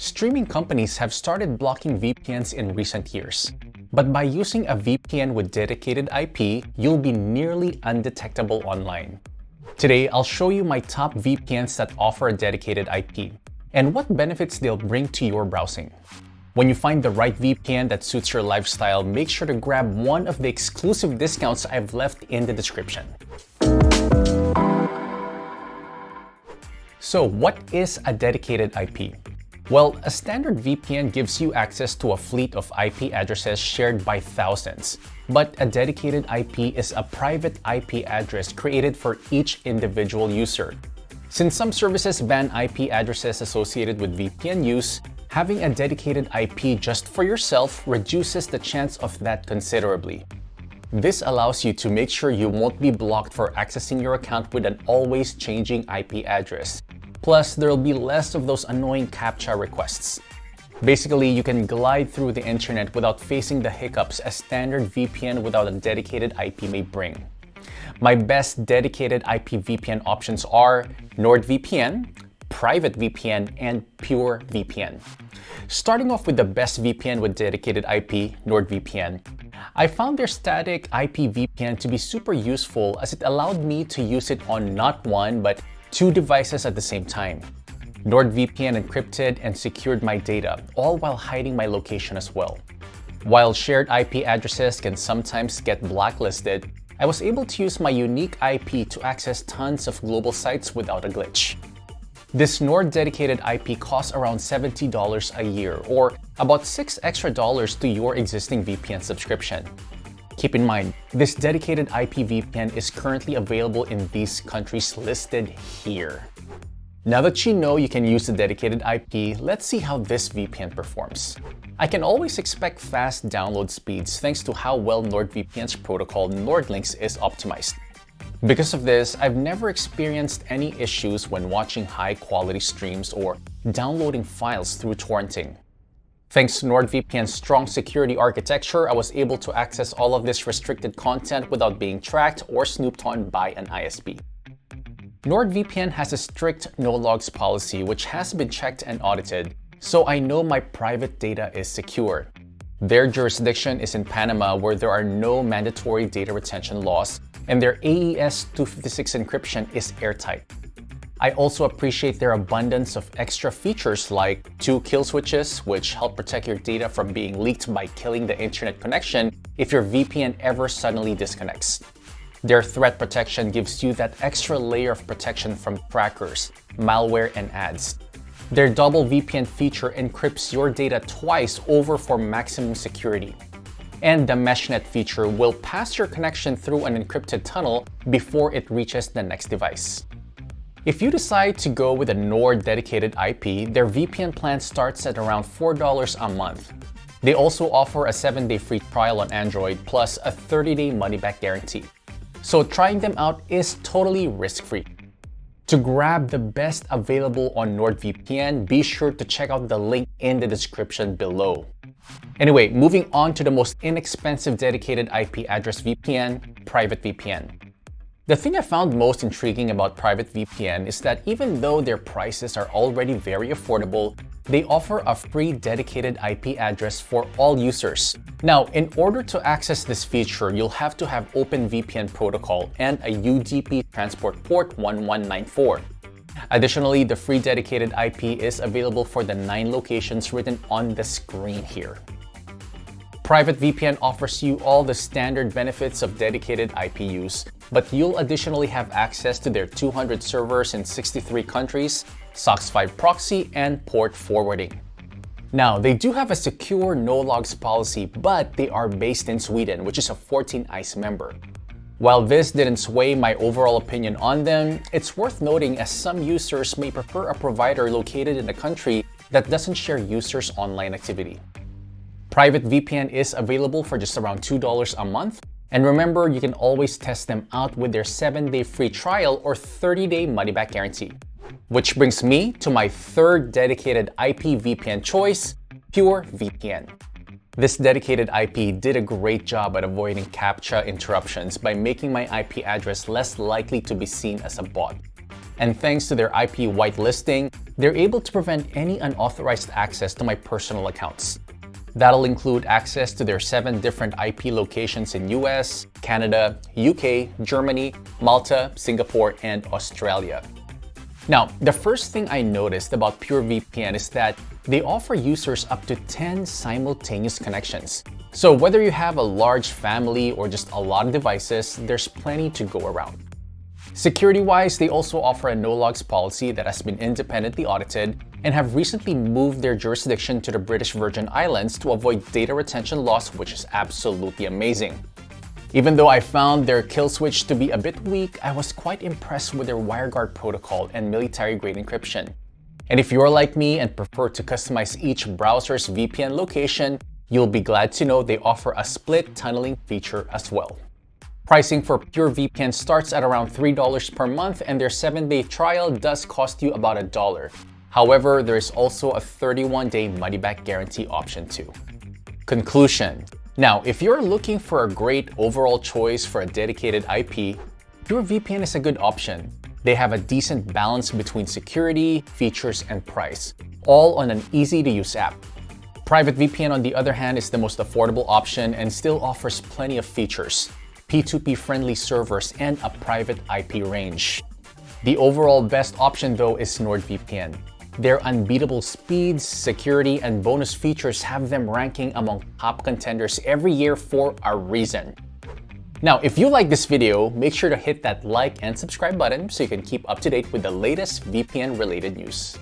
Streaming companies have started blocking VPNs in recent years. But by using a VPN with dedicated IP, you'll be nearly undetectable online. Today, I'll show you my top VPNs that offer a dedicated IP and what benefits they'll bring to your browsing. When you find the right VPN that suits your lifestyle, make sure to grab one of the exclusive discounts I've left in the description. So what is a dedicated IP? Well, a standard VPN gives you access to a fleet of IP addresses shared by thousands. But a dedicated IP is a private IP address created for each individual user. Since some services ban IP addresses associated with VPN use, having a dedicated IP just for yourself reduces the chance of that considerably. This allows you to make sure you won't be blocked for accessing your account with an always changing IP address. Plus, there'll be less of those annoying CAPTCHA requests. Basically, you can glide through the internet without facing the hiccups a standard VPN without a dedicated IP may bring. My best dedicated IP VPN options are NordVPN, PrivateVPN, and PureVPN. Starting off with the best VPN with dedicated IP, NordVPN. I found their static IP VPN to be super useful as it allowed me to use it on not one but two devices at the same time. NordVPN encrypted and secured my data, all while hiding my location as well. While shared IP addresses can sometimes get blacklisted, I was able to use my unique IP to access tons of global sites without a glitch. This Nord dedicated IP costs around $70 a year, or about $6 extra to your existing VPN subscription. Keep in mind, this dedicated IP VPN is currently available in these countries listed here. Now that you know you can use the dedicated IP, let's see how this VPN performs. I can always expect fast download speeds thanks to how well NordVPN's protocol NordLynx is optimized. Because of this, I've never experienced any issues when watching high-quality streams or downloading files through torrenting. Thanks to NordVPN's strong security architecture, I was able to access all of this restricted content without being tracked or snooped on by an ISP. NordVPN has a strict no-logs policy which has been checked and audited, so I know my private data is secure. Their jurisdiction is in Panama, where there are no mandatory data retention laws, and their AES 256 encryption is airtight. I also appreciate their abundance of extra features like 2 kill switches, which help protect your data from being leaked by killing the internet connection if your VPN ever suddenly disconnects. Their threat protection gives you that extra layer of protection from trackers, malware, and ads. Their double VPN feature encrypts your data twice over for maximum security. And the MeshNet feature will pass your connection through an encrypted tunnel before it reaches the next device. If you decide to go with a Nord dedicated IP, their VPN plan starts at around $4 a month. They also offer a 7-day free trial on Android plus a 30-day money-back guarantee. So trying them out is totally risk-free. To grab the best available on NordVPN, be sure to check out the link in the description below. Anyway, moving on to the most inexpensive dedicated IP address VPN, PrivateVPN. The thing I found most intriguing about PrivateVPN is that even though their prices are already very affordable, they offer a free dedicated IP address for all users. Now, in order to access this feature, you'll have to have OpenVPN protocol and a UDP transport port 1194. Additionally, the free dedicated IP is available for the 9 locations written on the screen here. PrivateVPN offers you all the standard benefits of dedicated IP use, but you'll additionally have access to their 200 servers in 63 countries, SOCKS 5 proxy, and port forwarding. Now, they do have a secure no-logs policy, but they are based in Sweden, which is a 14 ICE member. While this didn't sway my overall opinion on them, it's worth noting as some users may prefer a provider located in a country that doesn't share users' online activity. PrivateVPN is available for just around $2 a month, and remember, you can always test them out with their 7-day free trial or 30-day money-back guarantee. Which brings me to my third dedicated IP VPN choice, PureVPN. This dedicated IP did a great job at avoiding CAPTCHA interruptions by making my IP address less likely to be seen as a bot. And thanks to their IP whitelisting, they're able to prevent any unauthorized access to my personal accounts. That'll include access to their 7 different IP locations in US, Canada, UK, Germany, Malta, Singapore, and Australia. Now, the first thing I noticed about PureVPN is that they offer users up to 10 simultaneous connections. So whether you have a large family or just a lot of devices, there's plenty to go around. Security-wise, they also offer a no-logs policy that has been independently audited and have recently moved their jurisdiction to the British Virgin Islands to avoid data retention loss, which is absolutely amazing. Even though I found their kill switch to be a bit weak, I was quite impressed with their WireGuard protocol and military-grade encryption. And if you're like me and prefer to customize each browser's VPN location, you'll be glad to know they offer a split tunneling feature as well. Pricing for PureVPN starts at around $3 per month, and their 7-day trial does cost you about $1. However, there is also a 31-day money-back guarantee option too. Conclusion. Now, if you're looking for a great overall choice for a dedicated IP, PureVPN is a good option. They have a decent balance between security, features, and price, all on an easy-to-use app. PrivateVPN, on the other hand, is the most affordable option and still offers plenty of features, P2P-friendly servers, and a private IP range. The overall best option, though, is NordVPN. Their unbeatable speeds, security, and bonus features have them ranking among top contenders every year for a reason. Now, if you like this video, make sure to hit that like and subscribe button so you can keep up to date with the latest VPN-related news.